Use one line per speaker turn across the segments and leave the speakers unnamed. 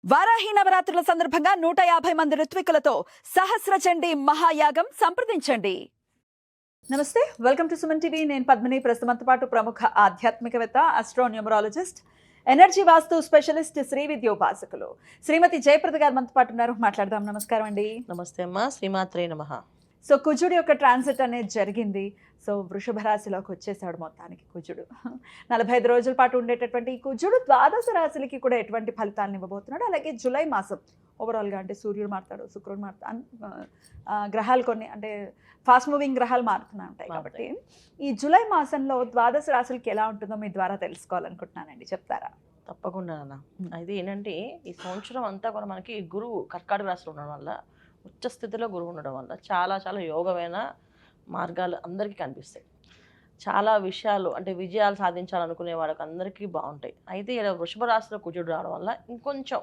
వారాహి నవరాత్రుల సందర్భంగా 150 మంది ఋత్వికులతో సహస్ర చండీ మహాయాగం సంప్రదించండి. నమస్తే, వెల్కమ్ టు సుమన్ టీవీ. నేను పద్మిని. ప్రస్తుతంతో పాటు ప్రముఖ ఆధ్యాత్మికవేత్త, ఆస్ట్రోన్యూమరాలజిస్ట్, ఎనర్జీ వాస్తు స్పెషలిస్ట్, శ్రీ విద్యోపాసకులు శ్రీమతి జయప్రద గారు మనతో పాటు ఉన్నారు. మాట్లాడదాం. నమస్కారం అండి.
నమస్తే అమ్మా. శ్రీమాత్రే నమః.
సో కుజుడు యొక్క ట్రాన్సిట్ అనేది జరిగింది. సో వృషభ రాశిలోకి వచ్చేసాడు మొత్తానికి కుజుడు. 45 రోజుల పాటు ఉండేటటువంటి ఈ కుజుడు ద్వాదశ రాశులకి కూడా ఎటువంటి ఫలితాలను ఇవ్వబోతున్నాడు. అలాగే జూలై మాసం ఓవరాల్గా అంటే సూర్యుడు మారుతాడు, శుక్రుడు మారుతాడు, గ్రహాలు కొన్ని అంటే ఫాస్ట్ మూవింగ్ గ్రహాలు మారుతూనే ఉంటాయి. కాబట్టి ఈ జూలై మాసంలో ద్వాదశ రాశులకి ఎలా ఉంటుందో మీ ద్వారా తెలుసుకోవాలనుకుంటున్నానండి, చెప్తారా?
తప్పకుండా అన్న. అయితే ఏంటంటే ఈ సంవత్సరం అంతా కూడా మనకి గురువు కర్కాటక రాశిలో ఉండడం వల్ల, ఉచ్చ స్థితిలో గురువు ఉండడం వల్ల చాలా చాలా యోగమైన మార్గాలు అందరికీ కనిపిస్తాయి. చాలా విషయాలు అంటే విజయాలు సాధించాలనుకునే వాళ్ళకి అందరికీ బాగుంటాయి. అయితే ఇలా వృషభ రాశిలో కుజుడు రావడం వల్ల ఇంకొంచెం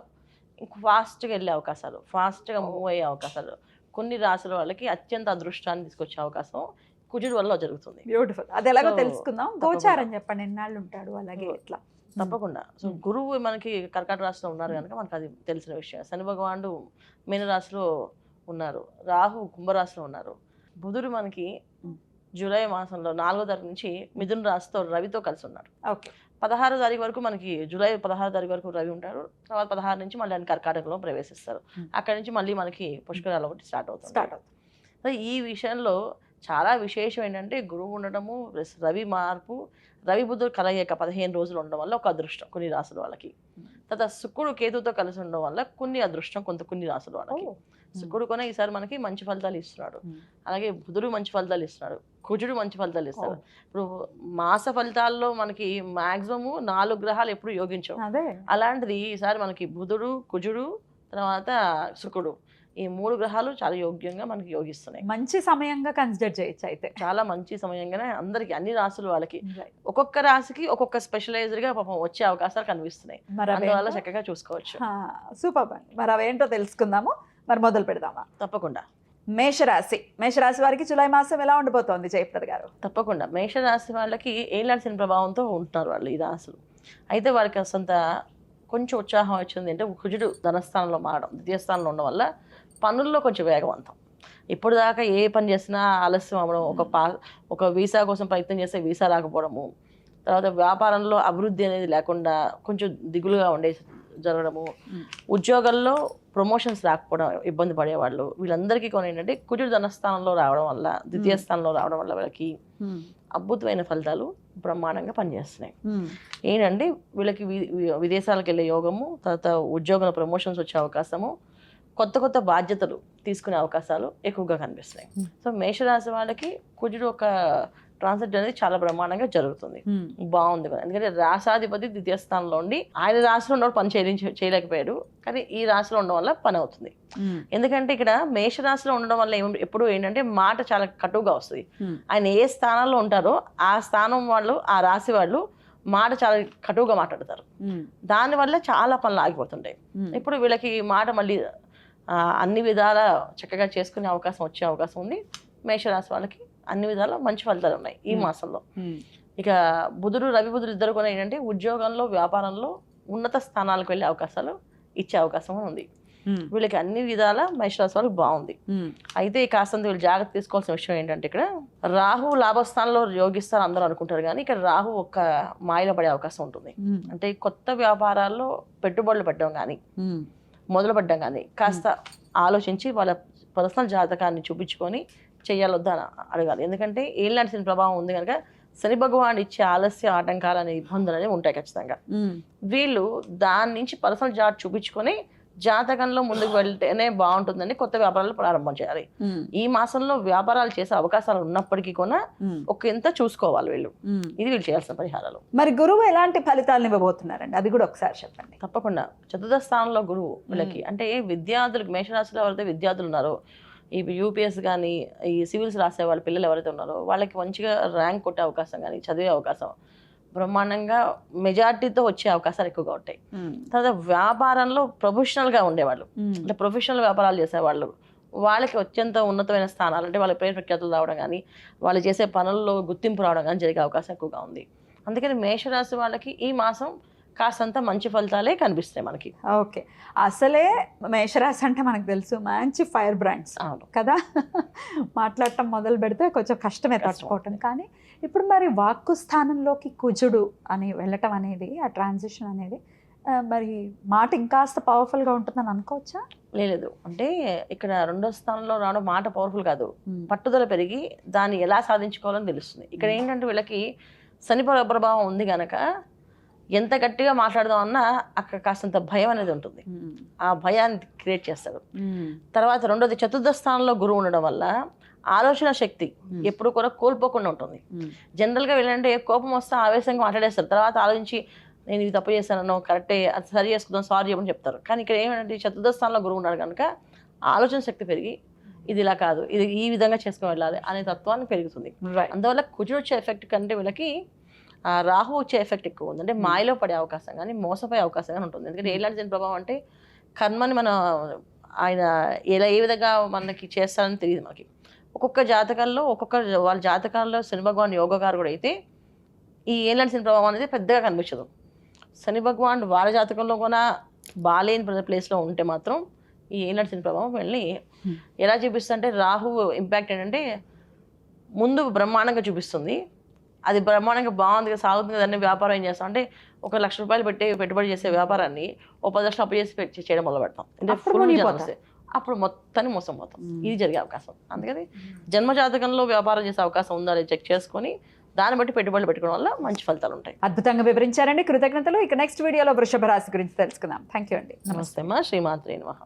ఫాస్ట్గా వెళ్ళే అవకాశాలు, ఫాస్ట్గా మూవ్ అయ్యే అవకాశాలు, కొన్ని రాశుల వాళ్ళకి అత్యంత అదృష్టాన్ని తీసుకొచ్చే అవకాశం కుజుడు వల్ల జరుగుతుంది.
బ్యూటిఫుల్. అది ఎలాగో తెలుసుకుందాం. గోచారం చెప్పండి, ఎన్నాళ్ళు ఉంటాడు, అలాగే ఎట్లా?
తప్పకుండా. సో గురువు మనకి కర్కాటక రాశిలో ఉన్నారు కనుక మనకు అది తెలిసిన విషయం. శని భగవానుడు మీనరాశిలో ఉన్నారు, రాహు కుంభరాశిలో ఉన్నారు, బుధుడు మనకి జూలై మాసంలో 4వ తారీఖు నుంచి మిథున రాశితో రవితో కలిసి ఉన్నారు.
ఓకే.
16వ తారీఖు వరకు మనకి జూలై 16వ తారీఖు వరకు రవి ఉంటారు. తర్వాత 16 నుంచి మళ్ళీ ఆయన కర్కాటకలో ప్రవేశిస్తారు. అక్కడి నుంచి మళ్ళీ మనకి పుష్కరాలు ఒకటి స్టార్ట్ అవుతుంది. సో ఈ విషయంలో చాలా విశేషం ఏంటంటే గురువు ఉండడము, రవి మార్పు, రవి బుధుడు కలయిక 15 రోజులు ఉండడం వల్ల ఒక అదృష్టం కొన్ని రాసుల వాళ్ళకి. తర్వాత శుక్రుడు కేతుతో కలిసి ఉండడం వల్ల కొన్ని అదృష్టం కొన్ని రాసుల వాళ్ళకి. శుక్రుడు కూడా ఈసారి మనకి మంచి ఫలితాలు ఇస్తున్నాడు. అలాగే బుధుడు మంచి ఫలితాలు ఇస్తున్నాడు, కుజుడు మంచి ఫలితాలు ఇస్తాడు. ఇప్పుడు మాస ఫలితాల్లో మనకి మాక్సిమము 4 గ్రహాలు ఎప్పుడు యోగించవు. అలాంటిది ఈసారి మనకి బుధుడు, కుజుడు, తర్వాత శుక్రుడు, ఈ 3 గ్రహాలు చాలా యోగ్యంగా మనకి యోగిస్తున్నాయి.
మంచి సమయంగా కన్సిడర్ చేయొచ్చు. అయితే చాలా
మంచి సమయంగానే అందరికి, అన్ని రాసుల వాళ్ళకి, ఒక్కొక్క రాశికి ఒక్కొక్క స్పెషలైజ్డ్ గా పాపం వచ్చే అవకాశాలు కనిపిస్తున్నాయి. అందువల్ల చక్కగా చూసుకోవచ్చు.
సూపర్ అండి. మరి అవేంటో తెలుసుకుందాము. మరి మొదలు పెడదామా?
తప్పకుండా.
మేషరాశి వారికి జూలై మాసం ఎలా ఉండబోతోంది జయప్రద గారు?
తప్పకుండా. మేషరాశి వాళ్ళకి ఏలాంటి ప్రభావంతో ఉంటున్నారు వాళ్ళు ఈ రాశులు. అయితే వాళ్ళకి అసంత కొంచెం ఉత్సాహం వచ్చింది అంటే కుజుడు ధనస్థానంలో మారడం, ద్వితీయ స్థానంలో ఉండడం వల్ల పనుల్లో కొంచెం వేగవంతం. ఇప్పుడు దాకా ఏ పని చేసినా ఆలస్యం అవ్వడం, ఒక వీసా కోసం ప్రయత్నం చేస్తే వీసా రాకపోవడము, తర్వాత వ్యాపారంలో అభివృద్ధి అనేది లేకుండా కొంచెం దిగులుగా జరగడము, ఉద్యోగాల్లో ప్రమోషన్స్ రాకపోవడం, ఇబ్బంది పడేవాళ్ళు, వీళ్ళందరికీ కొన్ని ఏంటంటే కుజుడు ధనస్థానంలో రావడం వల్ల, ద్వితీయ స్థానంలో రావడం వల్ల వీళ్ళకి అద్భుతమైన ఫలితాలు బ్రహ్మాండంగా పనిచేస్తున్నాయి. ఏంటంటే వీళ్ళకి విదేశాలకు వెళ్ళే యోగము, తర్వాత ఉద్యోగంలో ప్రమోషన్స్ వచ్చే అవకాశము, కొత్త బాధ్యతలు తీసుకునే అవకాశాలు ఎక్కువగా కనిపిస్తున్నాయి. సో మేషరాశి వాళ్ళకి కుజుడు ఒక ట్రాన్సిట్ అనేది చాలా బ్రహ్మాండంగా జరుగుతుంది. బాగుంది కదా, ఎందుకంటే రాసాధిపతి ద్వితీయ స్థానంలో ఉండి ఆయన రాశిలో ఉన్నప్పుడు పని చేయలేకపోయాడు, కానీ ఈ రాశిలో ఉండడం వల్ల పని అవుతుంది. ఎందుకంటే ఇక్కడ మేషరాశిలో ఉండడం వల్ల ఎప్పుడు ఏంటంటే మాట చాలా కటువుగా వస్తుంది. ఆయన ఏ స్థానంలో ఉంటారో ఆ స్థానం వాళ్ళు, ఆ రాశి వాళ్ళు మాట చాలా కటువుగా మాట్లాడతారు. దానివల్ల చాలా పనులు ఆగిపోతుంటాయి. ఇప్పుడు వీళ్ళకి మాట మళ్ళీ అన్ని విధాల చక్కగా చేసుకునే అవకాశం వచ్చే అవకాశం ఉంది. మేషరాశి వాళ్ళకి అన్ని విధాల మంచి ఫలితాలు ఉన్నాయి ఈ మాసంలో. ఇక రవి బుధుడు ఇద్దరు కూడా ఏంటంటే ఉద్యోగంలో, వ్యాపారంలో ఉన్నత స్థానాలకు వెళ్ళే అవకాశాలు ఇచ్చే అవకాశం ఉంది. వీళ్ళకి అన్ని విధాల మేషరాశి వాళ్ళకి బాగుంది. అయితే కాస్తంత వీళ్ళు జాగ్రత్త తీసుకోవాల్సిన విషయం ఏంటంటే ఇక్కడ రాహు లాభస్థానంలో యోగిస్తారు అందరూ అనుకుంటారు, కానీ ఇక్కడ రాహు ఒక్క మాయలో పడే అవకాశం ఉంటుంది. అంటే కొత్త వ్యాపారాల్లో పెట్టుబడులు పెట్టడం కానీ, మొదలు పెట్టడం కానీ కాస్త ఆలోచించి వాళ్ళ పర్సనల్ జాతకాన్ని చూపించుకొని చెయ్యాలొద్దా అని అడగాలి. ఎందుకంటే ఏళ్ళనాటి శని ప్రభావం ఉంది కనుక శని భగవాన్ ఇచ్చే ఆలస్య ఆటంకాలు అనే ఇబ్బందులు అనేవి ఉంటాయి ఖచ్చితంగా. వీళ్ళు దాని నుంచి పర్సనల్ జాత్ చూపించుకొని జాతకంలో ముందుకు వెళ్తేనే బాగుంటుందని కొత్త వ్యాపారాలు ప్రారంభం చేయాలి. ఈ మాసంలో వ్యాపారాలు చేసే అవకాశాలు ఉన్నప్పటికీ కూడా ఒక ఎంత చూసుకోవాలి వీళ్ళు. ఇది వీళ్ళు చేయాల్సిన పరిహారాలు.
మరి గురువు ఎలాంటి ఫలితాలను ఇవ్వబోతున్నారండి, అది కూడా ఒకసారి చెప్పండి.
తప్పకుండా. చతుర్థ స్థానంలో గురువు వీళ్ళకి అంటే విద్యార్థులకు, మేషరాశిలో ఎవరైతే విద్యార్థులు ఉన్నారో, ఈ యూపీఎస్ కానీ ఈ సివిల్స్ రాసే వాళ్ళ పిల్లలు ఎవరైతే ఉన్నారో వాళ్ళకి మంచిగా ర్యాంక్ కొట్టే అవకాశం కానీ, చదివే అవకాశం బ్రహ్మాండంగా మెజార్టీతో వచ్చే అవకాశాలు ఎక్కువగా ఉంటాయి. తర్వాత వ్యాపారంలో ప్రొఫెషనల్గా ఉండేవాళ్ళు, అంటే ప్రొఫెషనల్ వ్యాపారాలు చేసేవాళ్ళు, వాళ్ళకి అత్యంత ఉన్నతమైన స్థానాలు అంటే వాళ్ళ పేరు ప్రఖ్యాతులు రావడం కానీ, వాళ్ళు చేసే పనుల్లో గుర్తింపు రావడం కానీ జరిగే అవకాశం ఎక్కువగా ఉంది. అందుకని మేషరాశి వాళ్ళకి ఈ మాసం కాస్తంత మంచి ఫలితాలే కనిపిస్తాయి మనకి.
ఓకే. అసలే మేషరాశి అంటే మనకు తెలుసు మంచి ఫైర్ బ్రాండ్స్
అవును
కదా. మాట్లాడటం మొదలు పెడితే కొంచెం కష్టమే తట్టుకోవటం. కానీ ఇప్పుడు మరి వాక్కు స్థానంలోకి కుజుడు అని వెళ్ళటం అనేది, ఆ ట్రాన్సిషన్ అనేది మరి మాట ఇంకాస్త పవర్ఫుల్గా ఉంటుందని అనుకోవచ్చా?
లేదు, అంటే ఇక్కడ రెండో స్థానంలో రావడం మాట పవర్ఫుల్ కాదు, పట్టుదల పెరిగి దాన్ని ఎలా సాధించుకోవాలని తెలుస్తుంది. ఇక్కడ ఏంటంటే వీళ్ళకి శని ప్రభావం ఉంది కనుక ఎంత గట్టిగా మాట్లాడదామన్నా అక్కడ కాస్తంత భయం అనేది ఉంటుంది. ఆ భయాన్ని క్రియేట్ చేస్తారు. తర్వాత రెండోది చతుర్థ స్థానంలో గురువు ఉండడం వల్ల ఆలోచన శక్తి ఎప్పుడు కూడా కోల్పోకుండా ఉంటుంది. జనరల్గా వీళ్ళంటే కోపం వస్తే ఆవేశంగా మాట్లాడేస్తారు, తర్వాత ఆలోచించి నేను ఇది తప్పు చేశాను, కరెక్టే, అది సరి చేసుకుందాం, సారీ చెప్పని చెప్తారు. కానీ ఇక్కడ ఏమంటే చతుర్థ స్థానంలో గురువు ఉన్నాడు కనుక ఆలోచన శక్తి పెరిగి ఇది ఇలా కాదు, ఇది ఈ విధంగా చేసుకుని వెళ్ళాలి అనే తత్వాన్ని పెరుగుతుంది. అందువల్ల కుజుడు వచ్చే ఎఫెక్ట్ కంటే వీళ్ళకి రాహు వచ్చే ఎఫెక్ట్ ఎక్కువ ఉంది. అంటే మాయలో పడే అవకాశం కానీ మోసపోయే అవకాశం కానీ ఉంటుంది. ఎందుకంటే ఏలాంటి శని ప్రభావం అంటే కర్మని మన ఆయన ఏ విధంగా మనకి చేస్తారని తెలియదు మనకి. ఒక్కొక్క జాతకాల్లో వాళ్ళ జాతకాల్లో శని భగవాన్ యోగకారకుడు అయితే ఈ ఏలాంటి శని ప్రభావం అనేది పెద్దగా కనిపించదు. శని భగవాన్ వాళ్ళ జాతకంలో కూడా బాలేని ప్లేస్లో ఉంటే మాత్రం ఈ ఏలాంటి శని ప్రభావం వెళ్ళి ఎలా చూపిస్తుందంటే రాహు ఇంపాక్ట్ ఏంటంటే ముందు బ్రహ్మాండంగా చూపిస్తుంది. అది బ్రహ్మాండంగా బాగుంది సాగుతుంది కదండి, వ్యాపారం ఏం చేస్తాం అంటే 1,00,000 రూపాయలు పెట్టుబడి చేసే వ్యాపారాన్ని 10 లక్షలు అప్పు చేసి చేయడం మొదలు పెడతాం. అంటే ఫుల్ అప్పుడు మొత్తాన్ని మోసం పోతాం. ఇది జరిగే అవకాశం. అందుకని జన్మజాతకంలో వ్యాపారం చేసే అవకాశం ఉందా లేదా చెక్ చేసుకొని దాన్ని బట్టి పెట్టుబడులు పెట్టుకోవడం వల్ల మంచి ఫలితాలు ఉంటాయి.
అద్భుతంగా వివరించారండి, కృతజ్ఞతలు. ఇక నెక్స్ట్ వీడియోలో వృషభ రాశి గురించి తెలుసుకుందాం. థ్యాంక్ యూ అండి.
నమస్తే అమ్మా. శ్రీమాత్రే నమః.